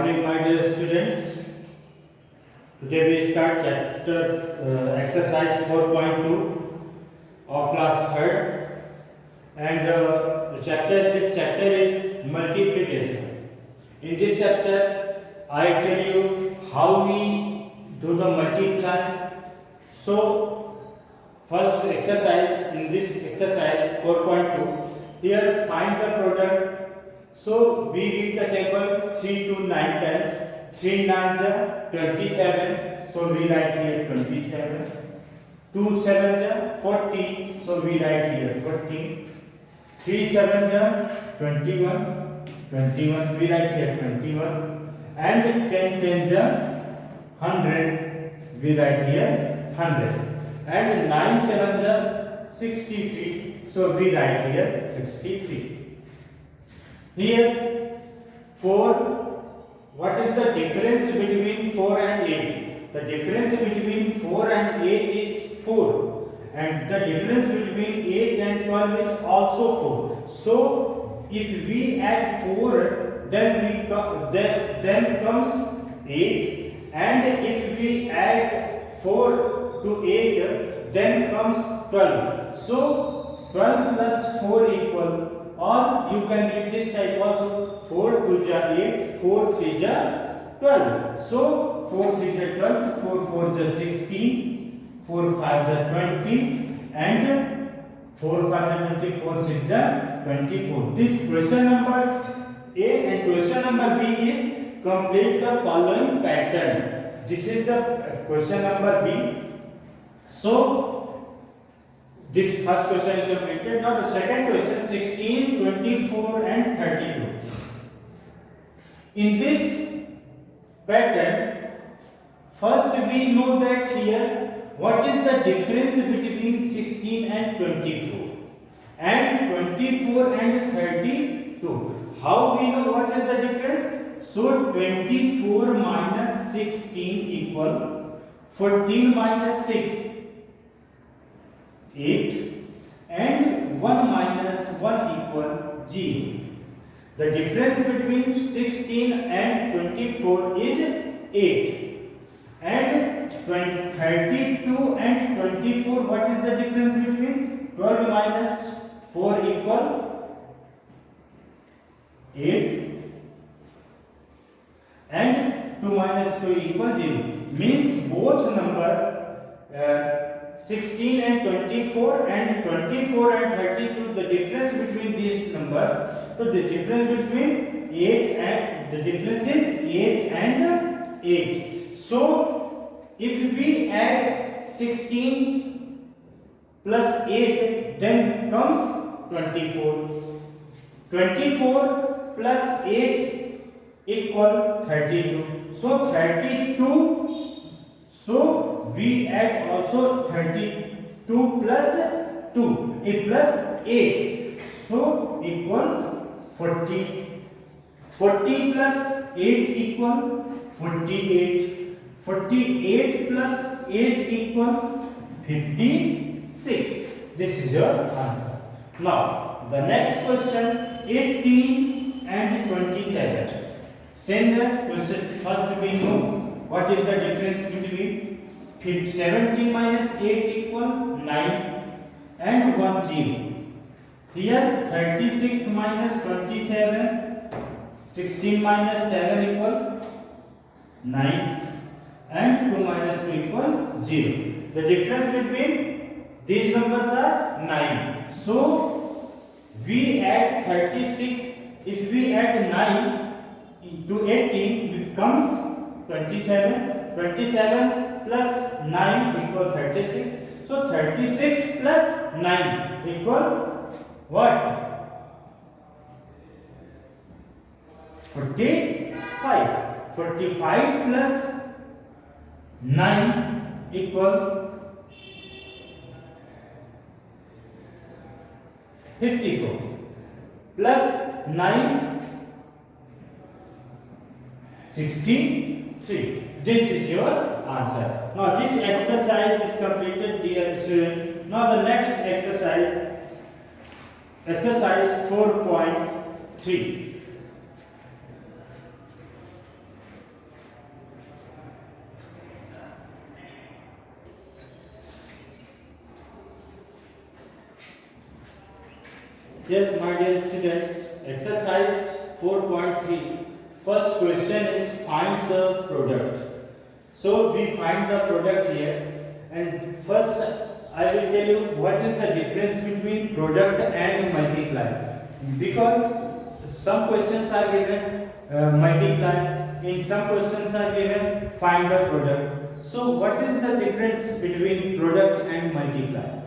morning, my dear students. Today we start chapter exercise 4.2 of class 3rd, and this chapter is multiplication. In this chapter, I tell you how we do the multiply. So, first exercise in this exercise 4.2, here find the product. So we read the table 3 to 9 times. 3 9s are 27. So we write here 27. 2 7s are 40. So we write here 40. 3 7s are 21. 21. We write here 21. And 10 10s are 100. We write here 100. And 9 7s are 63. So we write here 63. Here 4, what is the difference between 4 and 8? The difference between 4 and 8 is 4, and the difference between 8 and 12 is also 4. So if we add 4, then comes 8, and if we add 4 to 8, then comes 12. So 12 plus 4 equal, or you can read this type also, 4 2 ja 8, 4 3 ja 12. So 4 3 ja 12, 4 4 ja 16, 4 5 ja 20, and 4 5 ja 20, 4 6 ja 24. This question number A and question number B is complete the following pattern. This is the question number B. So this first question is completed. Now the second question, 16, 24 and 32. In this pattern, first we know that here what is the difference between 16 and 24 and 24 and 32. How we know what is the difference? So 24 minus 16 equal 14 minus 6. 8, and 1 minus 1 equal 0. The difference between 16 and 24 is 8. And 32 and 24, what is the difference between? 12 minus 4 equal 8. And 2 minus 2 equal 0. Means both number 16 and 24 and 24 and 32, the difference between these numbers, so the difference between 8 and the difference is 8 and 8. So if we add 16 plus 8, then comes 24. 24 plus 8 equal 32. So 32. So we add also 32 plus 2, plus 8, so equal 40. 40 plus 8 equal 48. 48 plus 8 equal 56. This is your answer. Now the next question, 18 and 27. Same question. First we know what is the difference between 17 minus 8 equal 9 and 1 0. Here 36 minus 27, 16 minus 7 equal 9, and 2 minus 2 equal 0. The difference between these numbers are 9. So we add 36. If we add 9 to 18, it becomes 27. 27 plus 9 equal 36. So 36 plus 9 equal what? 45. 45 plus 9 equal 54. Plus 9, 63. This is your answer. Now this exercise is completed, dear student. Now the next exercise, exercise 4.3. Yes, my dear students, exercise 4.3. First question is find the product. So we find the product here, and first I will tell you what is the difference between product and multiply. Because some questions are given multiply, in some questions are given find the product. So what is the difference between product and multiply?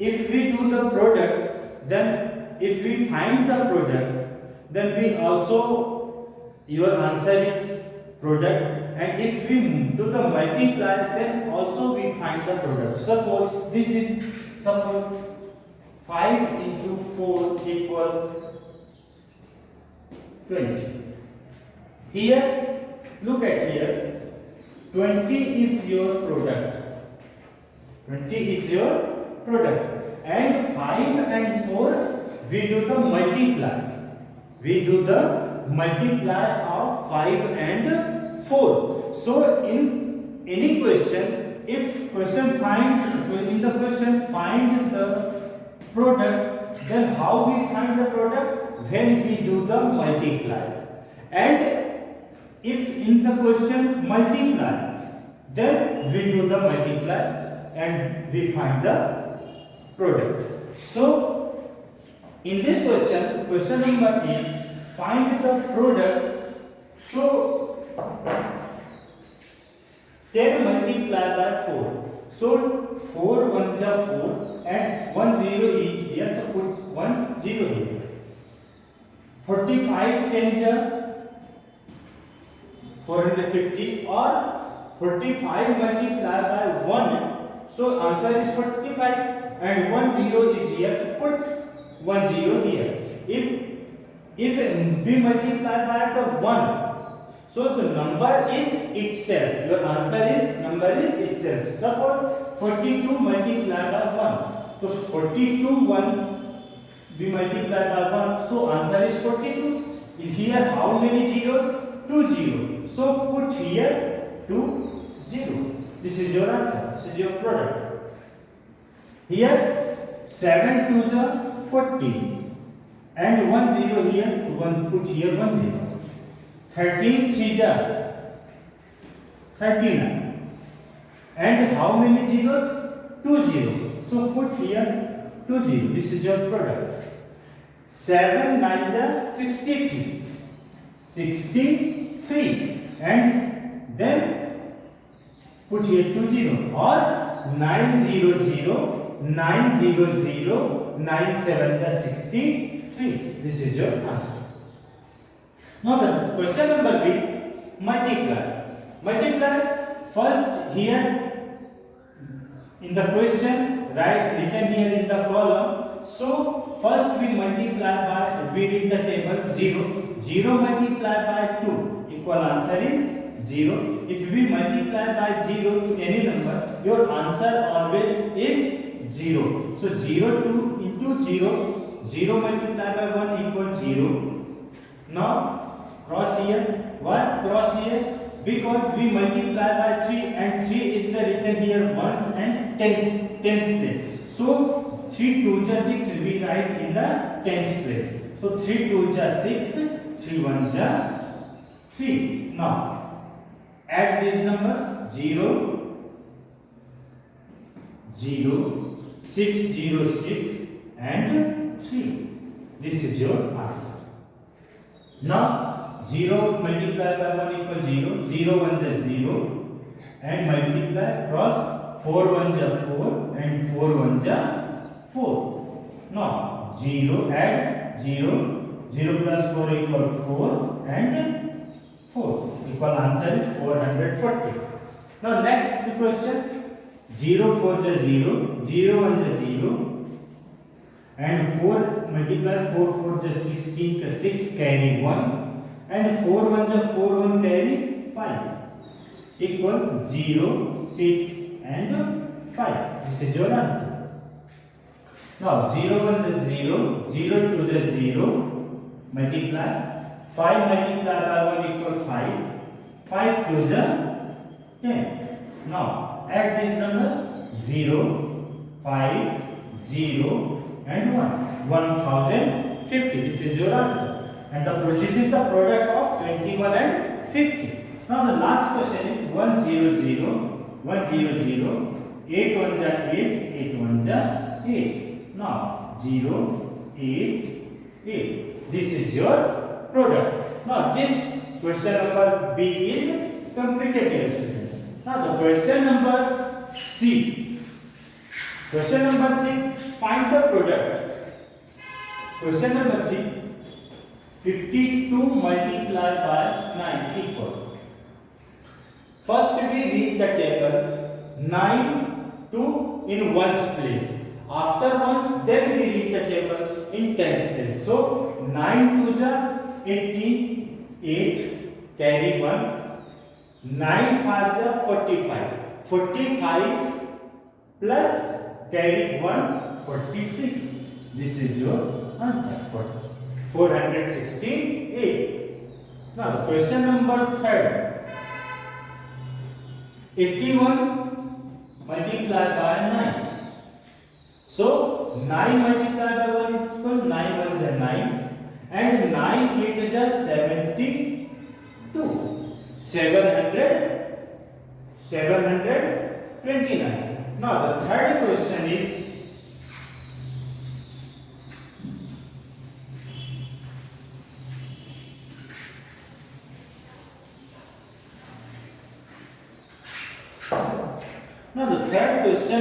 If we do the product, then if we find the product, then we also, your answer is product, and if we do the multiply, then also we find the product. Suppose this is, suppose 5 into 4 equal 20. Here, look at here, 20 is your product. 20 is your product, and 5 and 4 we do the multiply. We do the multiply of 5 and 4. So in any question, if question find, in the question find the product, then how we find the product? When we do the multiply. And if in the question multiply, then we do the multiply and we find the product. So in this question, question number 8, find the product. So 10 multiplied by 4. So 4 1 ja 4 and 1 0 is here, to put 1 0 here. 45 10 ja 450 or 45 multiplied by 1. So answer is 45 and 1 0 is here, put 1 0 here. If we multiply by the 1, so the number is itself. Your answer is number is itself. Suppose 42 multiplied by 1. So 42 1 we multiply by 1. So answer is 42. Here how many zeros? 2 zeros. So put here 2 0. This is your answer. This is your product. Here 7 2 is 40 and 1 0 here. Put here 1 0. 13 3 is 39 and how many zeros? 2 0. So put here 2 0. This is your product. 7 9 is 63. 63 and then put here 2 0 or 9 0 0 9 0 0 9 7 is 63. This is your answer. Now the question number B, multiply. Multiply first here in the question, written here in the column. So first we multiply by, we read the table 0. 0 multiplied by 2 equal answer is 0. If we multiply by 0 to any number, your answer always is 0. So 0 2 into 0, 0 multiplied by 1 equals 0. Now cross here, what cross here? Because we multiply by 3 and 3 is the written here ones and tens place. So 3 2 ja 6 we write in the tens place. So 3 2 ja 6, 3 1 ja 3. Now add these numbers 0 0 6 0 6 and 3. This is your answer. Now 0 multiplied by 1 equals 0, 0 1 is 0 and multiply cross 4 1 is 4 and 4 1 is 4. Now 0 add 0, 0 plus 4 equals 4 and 4. Equal answer is 440. Now next question, 0 4 is 0, 0 1 is 0 and 4 multiply 4 4 is 16, 6 carry 1. And 4 1 is 4 1 carry 5 equal 0, 6 and 5. This is your answer. Now 0 1 is 0, 0 2 is 0, multiply 5 multiplied by 1 equal 5, 5 2 is 10. Now add these numbers 0, 5, 0, and 1. 1050. This is your answer. And this is the product of 21 and 50. Now the last question is 100. 100. 8 1 ja 8. 8 1 ja 8. Now 0 8 8. This is your product. Now this question number B is completed, dear students. Now the question number C. Question number C. Find the product. Question number C. 52 multiplied by 9 equal. First we read the table 9 2 in ones place. After ones, then we read the table in tens place. So 9 2 ja 18, 8 carry 1. 9 5 ja 45. 45 plus carry 1 46. This is your answer for 468. Now question number 3. 81 multiplied by 9. So 9 multiplied by 1 equal 9 1 is 9 and 9 8 is 72. 729. Now the third question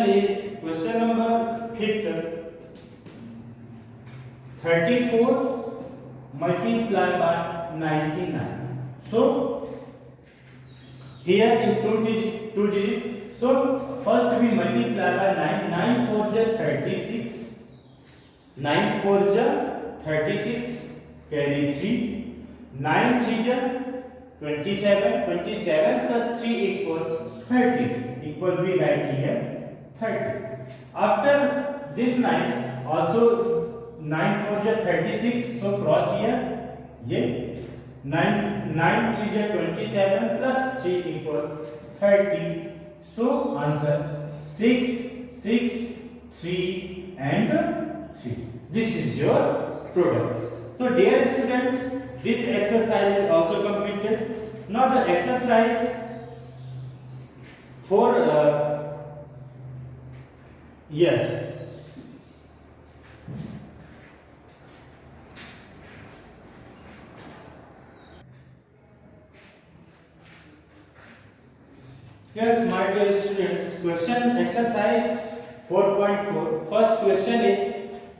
is question number 5. 34 multiplied by 99. So here in two digit. So first we multiply by 9. 9 4 ja 36. 9 4 ja 36 carry 3. 9 3 ja 27. 27 plus 3 equal 30. Equal we write here 30. After this 9 also 9 4 ja 36. So cross here. Ye 9 3 ja 27 plus 3 equal 30. So answer 6 6 3 and 3. This is your product. So dear students, this exercise is also completed. Now the exercise for yes. Yes, my dear students, question exercise 4.4. First question is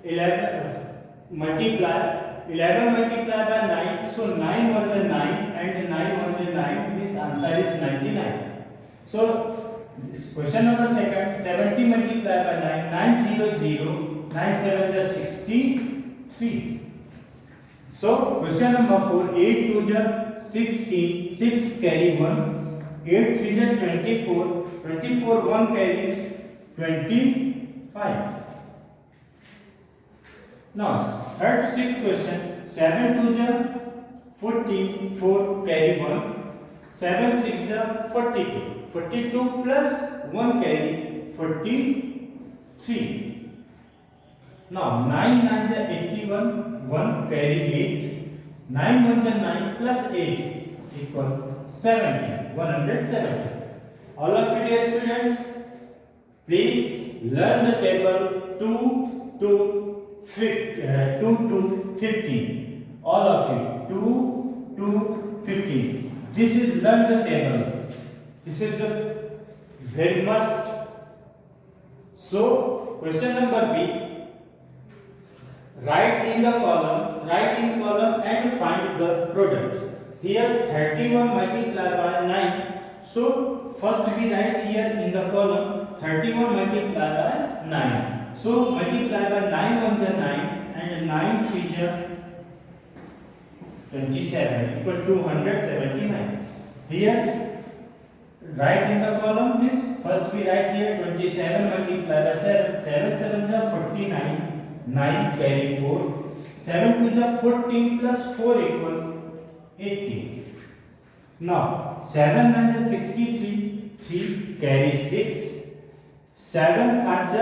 11 multiplied by 9. So 9 1 is 9 and 9 1 is 9. This answer is 99. So question number second, 70 multiplied by 9. 9 0 0. 9 7 is 63. So question number 4, 8 2 is 16. 6 carry 1. 8 3 is 24. 24 1 carry 25. Now third sixth question, 7 2 is 14. 4 carry 1. 7 6 is 42. 42 plus 1 carry 43. Now 9 9 is 81. 1 carry 8. 9 1 is 9 plus 8 equal 70. 170. All of you dear students, please learn the table 2 to 15. All of you 2 to 15. This is learn the tables. This is the very must. So question number B. Write in column and find the product. Here 31 multiplied by 9. So first we write here in the column 31 multiplied by 9. So multiply by 9 1 is 9 and 9 3 is 27 equal to 279. Here write in the column this. First we write here 27 multiplied by 7. 7 7 is 49. 9 carry 4. 7 2 is 14 plus 4 equal 80. Now 7 9 is 63. 3 carry 6. 7 5 is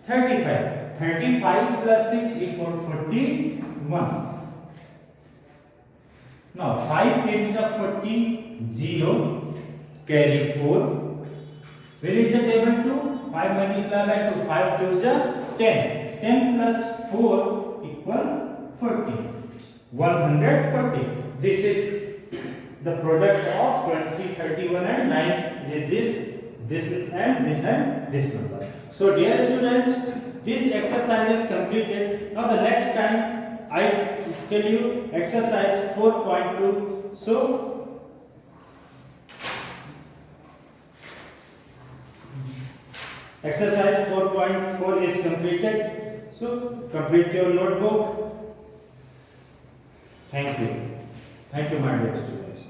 35. 35 plus 6 equal 41. Now 5 8 is 40, 0, carry 4. Where is the table 2? 5 multiplied by 2, 5 2 is 10. 10 plus 4 equal 40. 140. This is the product of 20, 31 and 9. This and this number. So dear students, this exercise is completed. Now the next time I tell you exercise 4.2. So exercise 4.4 is completed. So complete your notebook. Thank you. Thank you, my dear students.